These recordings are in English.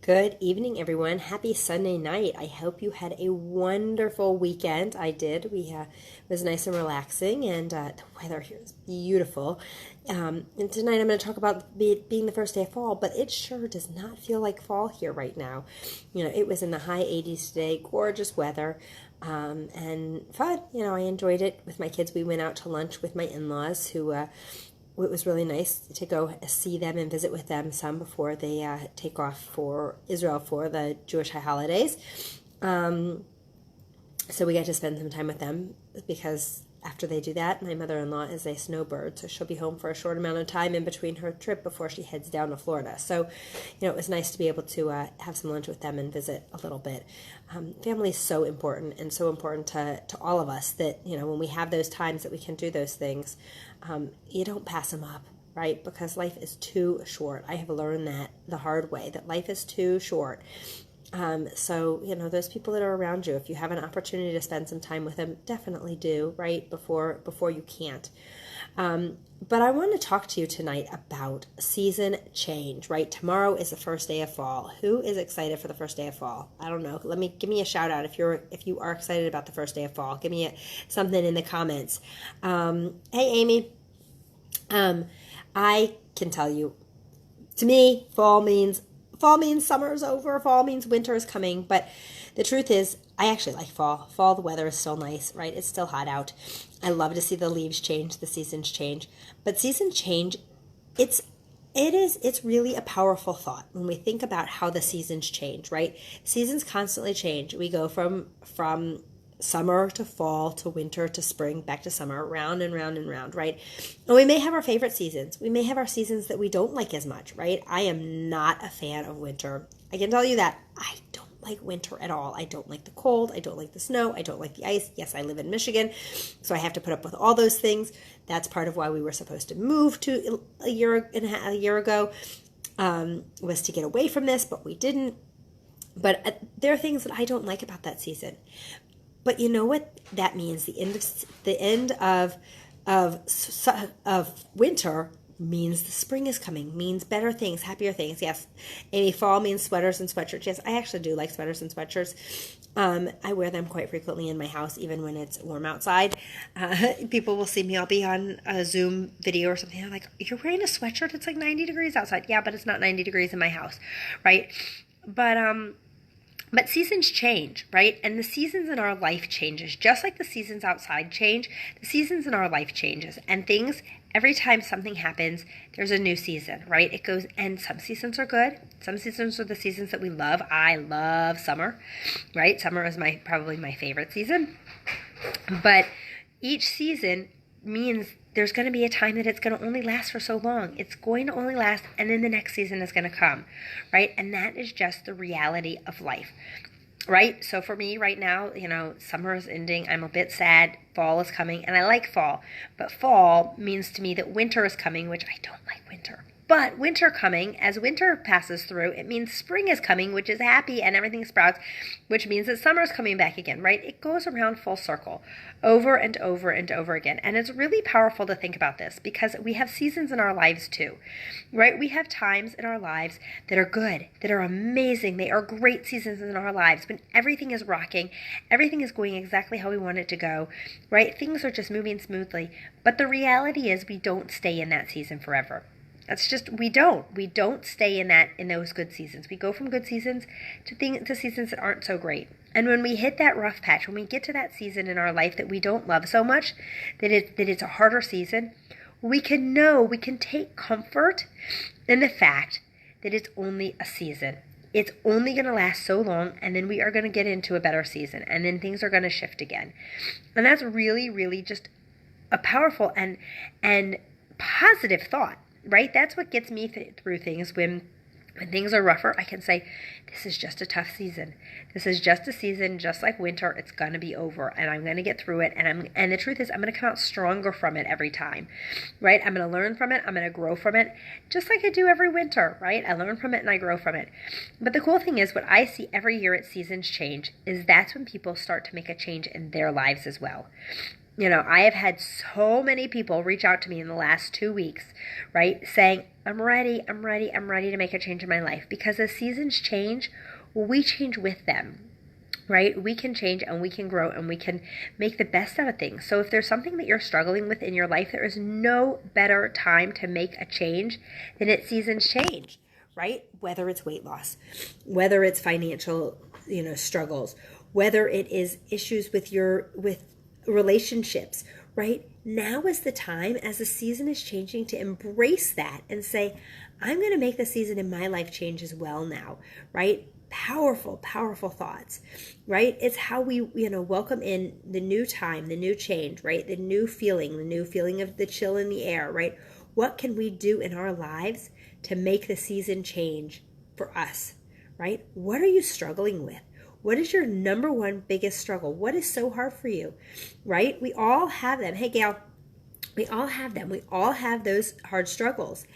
Good evening, everyone. Happy Sunday night. I hope you had a wonderful weekend. I did. It was nice and relaxing, and the weather here is beautiful. And tonight I'm going to talk about it being the first day of fall, but it sure does not feel like fall here right now. It was in the high 80s today, gorgeous weather, and fun. I enjoyed it with my kids. We went out to lunch with my in-laws who it was really nice to go see them and visit with them some before they take off for Israel for the Jewish high holidays. So we got to spend some time with them because after they do that, my mother-in-law is a snowbird, so she'll be home for a short amount of time in between her trip before she heads down to Florida. So, it was nice to be able to have some lunch with them and visit a little bit. Family is so important and so important to all of us that, when we have those times that we can do those things, you don't pass them up, right? Because life is too short. I have learned that the hard way, that life is too short. So, those people that are around you, if you have an opportunity to spend some time with them, definitely do, right? Before you can't. But I want to talk to you tonight about season change, right? Tomorrow is the first day of fall. Who is excited for the first day of fall? I don't know. Give me a shout out if you are excited about the first day of fall. Give me something in the comments. Hey, Amy. I can tell you, to me, fall means summer's over, fall means winter is coming, but the truth is, I actually like fall. Fall, the weather is still nice, right? It's still hot out. I love to see the leaves change, the seasons change. But season change, it's really a powerful thought when we think about how the seasons change, right? Seasons constantly change. We go from summer to fall to winter to spring, back to summer, round and round and round, right? And we may have our favorite seasons. We may have our seasons that we don't like as much, right? I am not a fan of winter. I can tell you that. I don't like winter at all. I don't like the cold. I don't like the snow. I don't like the ice. Yes, I live in Michigan, so I have to put up with all those things. That's part of why we were supposed to move to a year ago, was to get away from this, but we didn't. But there are things that I don't like about that season. But you know what that means? The end of winter means the spring is coming, means better things, happier things. Yes, Amy, fall means sweaters and sweatshirts. Yes, I actually do like sweaters and sweatshirts. I wear them quite frequently in my house, even when it's warm outside. People will see me. I'll be on a Zoom video or something. I'm like, "You're wearing a sweatshirt? It's like 90 degrees outside." Yeah, but it's not 90 degrees in my house, right? But seasons change, right? And the seasons in our life changes. Just like the seasons outside change, the seasons in our life changes. And every time something happens, there's a new season, right? It goes, and some seasons are good. Some seasons are the seasons that we love. I love summer, right? Summer is probably my favorite season. But each season means there's going to be a time that it's going to only last for so long. It's going to only last, and then the next season is going to come, right? And that is just the reality of life, right? So for me right now, summer is ending. I'm a bit sad. Fall is coming, and I like fall. But fall means to me that winter is coming, which I don't like winter. But winter coming, as winter passes through, it means spring is coming, which is happy and everything sprouts, which means that summer is coming back again, right? It goes around full circle over and over and over again. And it's really powerful to think about this because we have seasons in our lives too, right? We have times in our lives that are good, that are amazing. They are great seasons in our lives when everything is rocking, everything is going exactly how we want it to go, right? Things are just moving smoothly. But the reality is we don't stay in that season forever. That's just, we don't stay in those good seasons. We go from good seasons to seasons that aren't so great. And when we hit that rough patch, when we get to that season in our life that we don't love so much, that it's a harder season, we can take comfort in the fact that it's only a season. It's only going to last so long, and then we are going to get into a better season, and then things are going to shift again. And that's really, really just a powerful and positive thought. Right? That's what gets me through things. When things are rougher, I can say, this is just a tough season. This is just a season, just like winter. It's going to be over, and I'm going to get through it. And the truth is, I'm going to come out stronger from it every time, right? I'm going to learn from it. I'm going to grow from it, just like I do every winter, right? I learn from it and I grow from it. But the cool thing is, what I see every year at seasons change is that's when people start to make a change in their lives as well. I have had so many people reach out to me in the last 2 weeks, right, saying, I'm ready to make a change in my life. Because as seasons change, well, we change with them, right? We can change and we can grow and we can make the best out of things. So if there's something that you're struggling with in your life, there is no better time to make a change than at seasons change, right? Whether it's weight loss, whether it's financial, struggles, whether it is issues with relationships, right? Now is the time, as the season is changing, to embrace that and say, I'm going to make the season in my life change as well now, right? Powerful thoughts, right? It's how we, welcome in the new time, the new change, right? The new feeling of the chill in the air, right? What can we do in our lives to make the season change for us, right? What are you struggling with? What is your number one biggest struggle? What is so hard for you, right? We all have them. Hey, Gail, we all have them. We all have those hard struggles.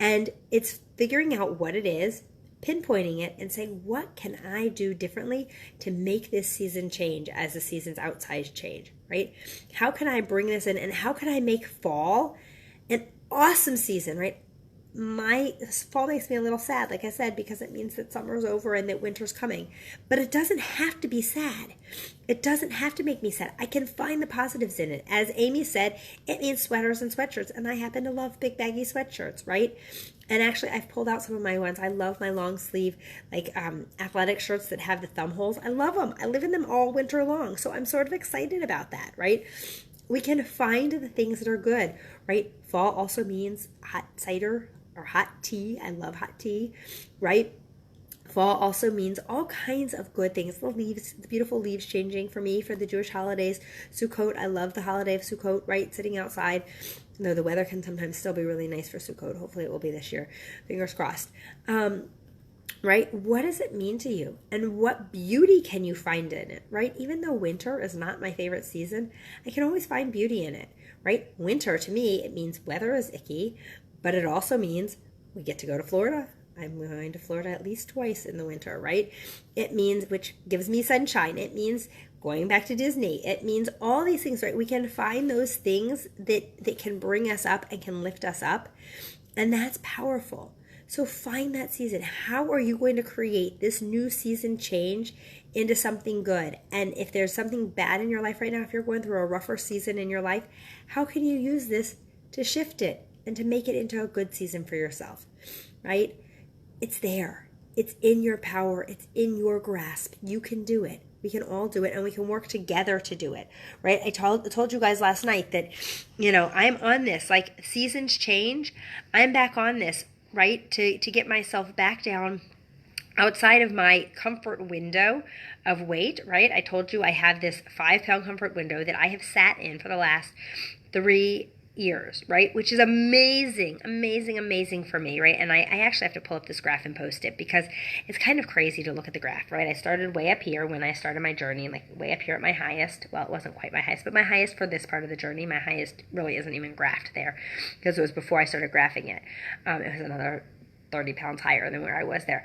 And it's figuring out what it is, pinpointing it, and saying, what can I do differently to make this season change as the seasons outside change, right? How can I bring this in, and how can I make fall an awesome season, right? My fall makes me a little sad, like I said, because it means that summer's over and that winter's coming. But it doesn't have to be sad. It doesn't have to make me sad. I can find the positives in it. As Amy said, it means sweaters and sweatshirts, and I happen to love big baggy sweatshirts, right? And actually, I've pulled out some of my ones. I love my long sleeve, athletic shirts that have the thumb holes. I love them. I live in them all winter long, so I'm sort of excited about that, right? We can find the things that are good, right? Fall also means hot cider or hot tea. I love hot tea, right? Fall also means all kinds of good things. The leaves, the beautiful leaves changing for me for the Jewish holidays. Sukkot, I love the holiday of Sukkot, right? Sitting outside. Though the weather can sometimes still be really nice for Sukkot. Hopefully it will be this year. Fingers crossed. Right? What does it mean to you? And what beauty can you find in it, right? Even though winter is not my favorite season, I can always find beauty in it, right? Winter, to me, it means weather is icky, but it also means we get to go to Florida. I'm going to Florida at least twice in the winter, right? It means, which gives me sunshine. It means going back to Disney. It means all these things, right? We can find those things that can bring us up and can lift us up. And that's powerful. So find that season. How are you going to create this new season change into something good? And if there's something bad in your life right now, if you're going through a rougher season in your life, how can you use this to shift it and to make it into a good season for yourself, right? It's there. It's in your power. It's in your grasp. You can do it. We can all do it, and we can work together to do it, right? I told you guys last night that, I'm on this. Like, seasons change. I'm back on this, right? To get myself back down outside of my comfort window of weight, right? I told you I have this 5-pound comfort window that I have sat in for the last 3 years, right? Which is amazing for me, right? And I actually have to pull up this graph and post it because it's kind of crazy to look at the graph, right? I started way up here when I started my journey, like way up here at my highest. Well, it wasn't quite my highest, but my highest for this part of the journey. My highest really isn't even graphed there because it was before I started graphing it. It was another 30 pounds higher than where I was there,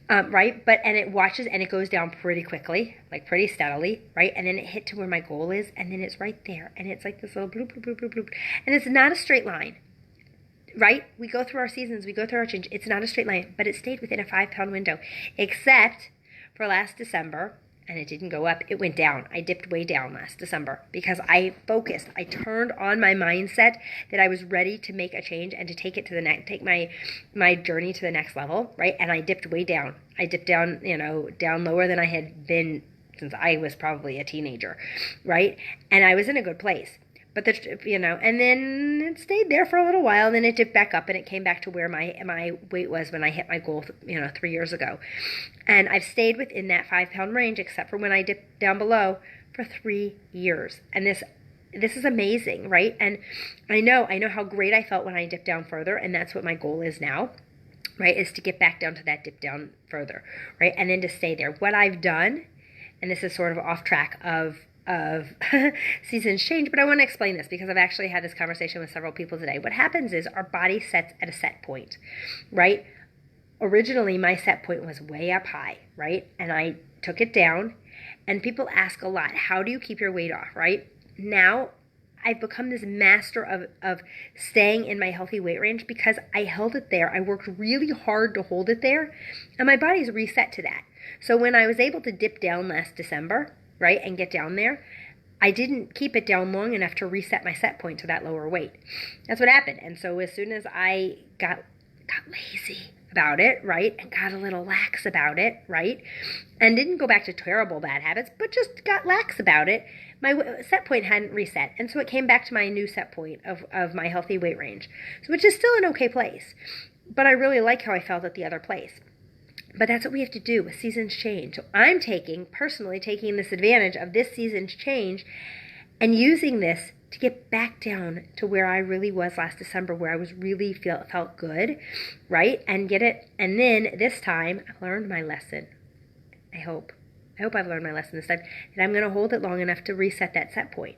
right? And it watches and it goes down pretty quickly, like pretty steadily, right? And then it hit to where my goal is, and then it's right there, and it's like this little bloop, bloop, bloop, bloop, bloop. And it's not a straight line, right? We go through our seasons, we go through our change. It's not a straight line, but it stayed within a 5-pound window, except for last December. And it didn't go up, it went down. I dipped way down last December because I focused. I turned on my mindset that I was ready to make a change and to take it to the next, take my journey to the next level, right? And I dipped way down. I dipped down, down lower than I had been since I was probably a teenager, right? And I was in a good place. But and then it stayed there for a little while, and then it dipped back up, and it came back to where my weight was when I hit my goal, 3 years ago. And I've stayed within that 5-pound range, except for when I dipped down below, for 3 years. And this is amazing, right? And I know how great I felt when I dipped down further, and that's what my goal is now, right? Is to get back down to that dip down further, right? And then to stay there. What I've done, and this is sort of off track of seasons change, but I want to explain this because I've actually had this conversation with several people today. What happens is our body sets at a set point, right? Originally, my set point was way up high, right? And I took it down, and people ask a lot, how do you keep your weight off, right? Now, I've become this master of staying in my healthy weight range because I held it there. I worked really hard to hold it there, and my body's reset to that. So when I was able to dip down last December, right, and get down there, I didn't keep it down long enough to reset my set point to that lower weight. That's what happened. And so as soon as I got lazy about it, right, and got a little lax about it, right, and didn't go back to terrible bad habits, but just got lax about it, my set point hadn't reset. And so it came back to my new set point of my healthy weight range, so which is still an okay place. But I really like how I felt at the other place. But that's what we have to do with seasons change. So I'm personally taking this advantage of this season's change and using this to get back down to where I really was last December, where I was really felt good, right? And get it. And then this time, I've learned my lesson. I hope I've learned my lesson this time, that I'm going to hold it long enough to reset that set point,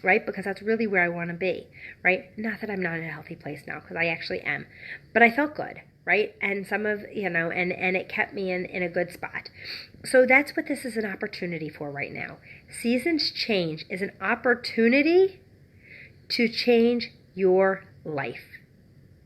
right? Because that's really where I want to be, right? Not that I'm not in a healthy place now, because I actually am. But I felt good, right? And some of, and it kept me in a good spot. So that's what this is an opportunity for right now. Seasons change is an opportunity to change your life.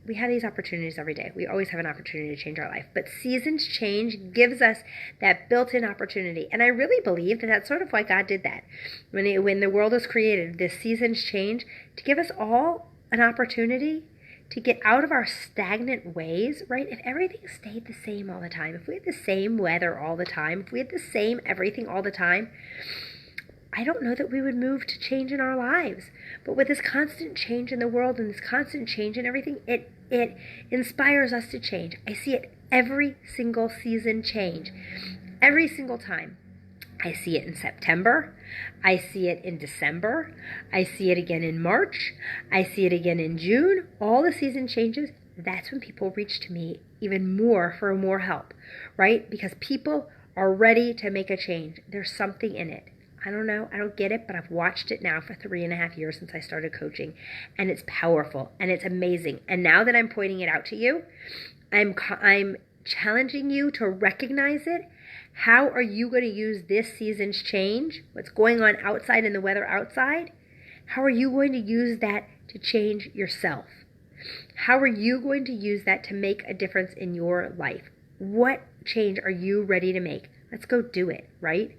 We have these opportunities every day. We always have an opportunity to change our life. But seasons change gives us that built-in opportunity. And I really believe that that's sort of why God did that. When the world was created, this seasons change to give us all an opportunity to get out of our stagnant ways, right? If everything stayed the same all the time, if we had the same weather all the time, if we had the same everything all the time, I don't know that we would move to change in our lives. But with this constant change in the world and this constant change in everything, it inspires us to change. I see it every single season change. Every single time. I see it in September. I see it in December. I see it again in March. I see it again in June. All the season changes. That's when people reach to me even more for more help, right? Because people are ready to make a change. There's something in it. I don't know. I don't get it, but I've watched it now for 3.5 years since I started coaching, and it's powerful and it's amazing. And now that I'm pointing it out to you, I'm challenging you to recognize it. How are you going to use this season's change, what's going on outside in the weather outside? How are you going to use that to change yourself? How are you going to use that to make a difference in your life? What change are you ready to make? Let's go do it, right?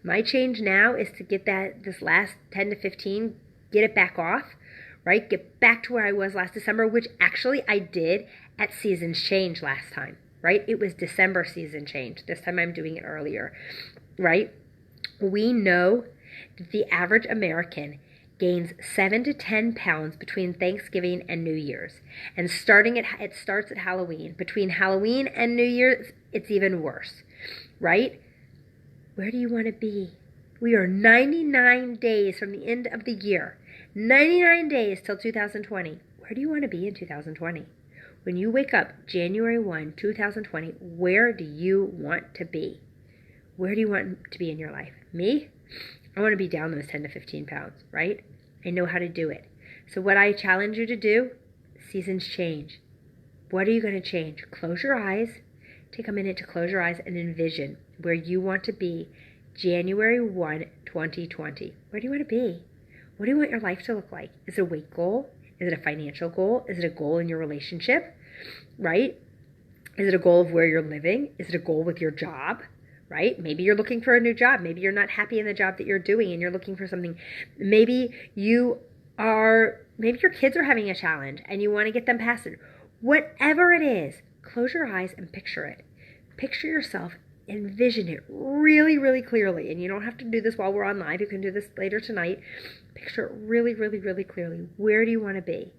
My change now is to get this last 10 to 15, get it back off, right? Get back to where I was last December, which actually I did at seasons change last time, right? It was December season change. This time I'm doing it earlier, right? We know that the average American gains 7 to 10 pounds between Thanksgiving and New Year's. And it starts at Halloween. Between Halloween and New Year's, it's even worse, right? Where do you want to be? We are 99 days from the end of the year. 99 days till 2020. Where do you want to be in 2020? When you wake up January 1, 2020, where do you want to be? Where do you want to be in your life? Me? I want to be down those 10 to 15 pounds, right? I know how to do it. So what I challenge you to do, seasons change. What are you going to change? Close your eyes. Take a minute to close your eyes and envision where you want to be January 1, 2020. Where do you want to be? What do you want your life to look like? Is it a weight goal? Is it a financial goal? Is it a goal in your relationship, right? Is it a goal of where you're living? Is it a goal with your job, right? Maybe you're looking for a new job. Maybe you're not happy in the job that you're doing and you're looking for something. Maybe your kids are having a challenge and you want to get them past it. Whatever it is, close your eyes and picture it. Picture yourself, envision it really, really clearly. And you don't have to do this while we're on live. You can do this later tonight. Picture it really, really, really clearly. Where do you want to be?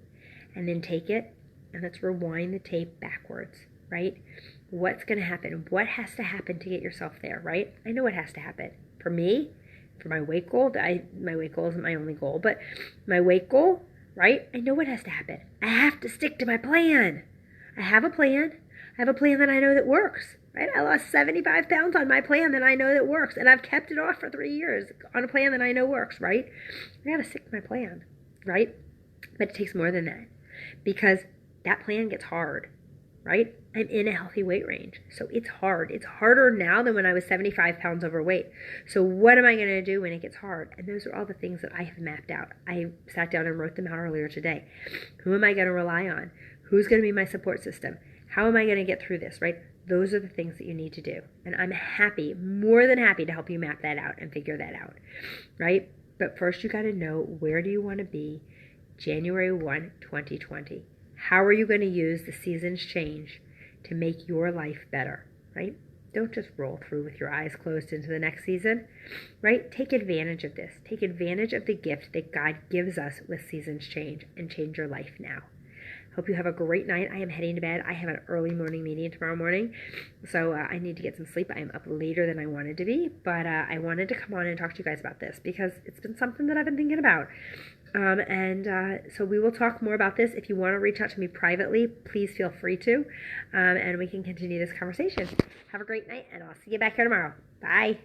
And then take it and let's rewind the tape backwards, right? What's going to happen? What has to happen to get yourself there, right? I know what has to happen. For me, for my weight goal, my weight goal isn't my only goal, but my weight goal, right? I know what has to happen. I have to stick to my plan. I have a plan. I have a plan that I know that works, right? I lost 75 pounds on my plan that I know that works, and I've kept it off for 3 years on a plan that I know works, right? I got to stick to my plan, right? But it takes more than that because that plan gets hard, right? I'm in a healthy weight range. So it's hard. It's harder now than when I was 75 pounds overweight. So what am I going to do when it gets hard? And those are all the things that I have mapped out. I sat down and wrote them out earlier today. Who am I going to rely on? Who's going to be my support system? How am I going to get through this, right? Those are the things that you need to do. And I'm happy, more than happy to help you map that out and figure that out, right? But first you got to know, where do you want to be January 1, 2020? How are you going to use the seasons change to make your life better, right? Don't just roll through with your eyes closed into the next season, right? Take advantage of this. Take advantage of the gift that God gives us with seasons change, and change your life now. Hope you have a great night. I am heading to bed. I have an early morning meeting tomorrow morning, so I need to get some sleep. I am up later than I wanted to be, but I wanted to come on and talk to you guys about this because it's been something that I've been thinking about. So we will talk more about this. If you want to reach out to me privately, please feel free to, and we can continue this conversation. Have a great night, and I'll see you back here tomorrow. Bye.